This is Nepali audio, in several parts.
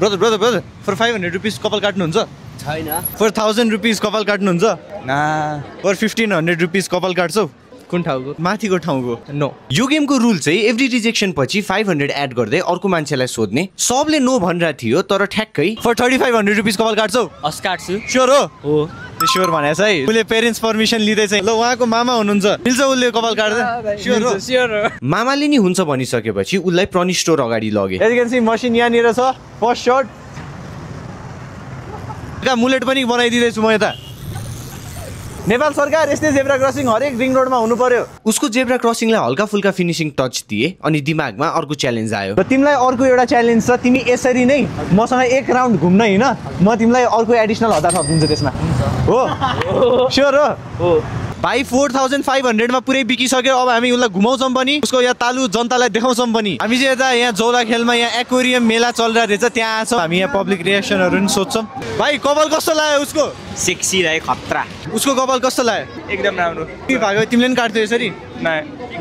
brother brother brother for 500 rupees कपाल काट्नुहुन्छ छैन फर 1000 रुपिस कपाल काट्नुहुन्छ ना फर 1500 रुपिस कपाल काट्छौ कुन ठाउँको माथिको ठाउँको नो यो गेमको रुल चाहिँ एभ्री रिजेक्सन पछि 500 एड गर्दै अर्को मान्छेलाई सोध्ने सबले नो भनिरहेको थियो तर ठ्याक्कै फर 3500 रुपिस कपाल काट्छौ अस काट्छु स्योर हो स्योर भनेछ है उसले पेरेन्ट्स पर्मिसन लिँदै चाहिँ ल उहाँको मामा हुनुहुन्छ मिल्छ उसले कपाल काट्दै स्योर स्योर मामाले नि हुन्छ भनिसकेपछि उसलाई प्रनि स्टोर अगाडि लगे एजुकेन्सी मसिन यहाँनिर छ फर्स्ट सर्ट मुलेट पनि बनाइदिँदैछु म यता नेपाल सरकार यस्तै जेब्रा क्रसिङ हरेक रिङ रोडमा हुनु पर्यो उसको जेब्रा क्रसिङलाई हल्का फुल्का फिनिसिङ टच दिए अनि दिमागमा अर्को च्यालेन्ज आयो र तिमीलाई अर्को एउटा च्यालेन्ज छ तिमी यसरी नै मसँग एक राउन्ड घुम्न हिँड म तिमीलाई अर्को एडिसनल 1000 थपिदिन्छु त्यसमा हो स्योर हो भाइ 4500 मा पुरै बिकिसक्यो अब हामी उसलाई घुमाउँछौँ पनि उसको यहाँ तालु जनतालाई देखाउँछौँ पनि हामी चाहिँ यता यहाँ जौला खेलमा यहाँ एक्वेरियम मेला चलिरहेको रहेछ त्यहाँ आछौँ हामी यहाँ पब्लिक रिएक्सनहरू पनि सोध्छौँ भाइ कपाल कस्तो लाग्यो उसको सेक्सी राई खतरा उसको कपाल कस्तो लाग्यो एकदम राम्रो के भएको तिमीले पनि काट्थ्यौ यसरी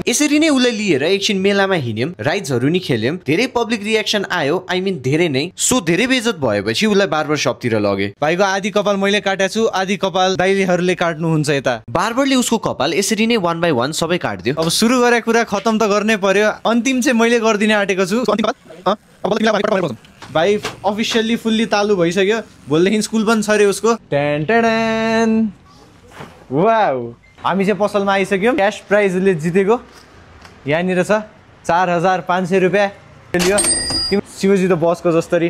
यसरी नै उसलाई लिएर एकछिन मेलामा हिँड्यौँ राइड्सहरू नि खेल्यौँ धेरै पब्लिक रिएक्सन आयो आई मिन धेरै नै सो धेरै बेइज्जत भएपछि उसलाई बार्बर शपतिर लगे भाइको आधी कपाल मैले काटेको छु आधी कपाल दाइलेहरूले काट्नुहुन्छ यता बार्बरले उसको कपाल यसरी नै 1 बाइ 1 सबै काट्दियो अब सुरु गरेको कुरा खतम त गर्नै पर्यो अन्तिम चाहिँ मैले गरिदिने आँटेको छु भाइ अफिसियल्ली फुल्ली तालु भइसक्यो भोलिदेखि स्कुल पनि छ रे उसको वाउ हामी चाहिँ पसलमा आइसक्यौँ क्यास प्राइजले जितेको यहाँनिर छ 4500 रुपियाँ लियो शिवजी त बसको जस्तरी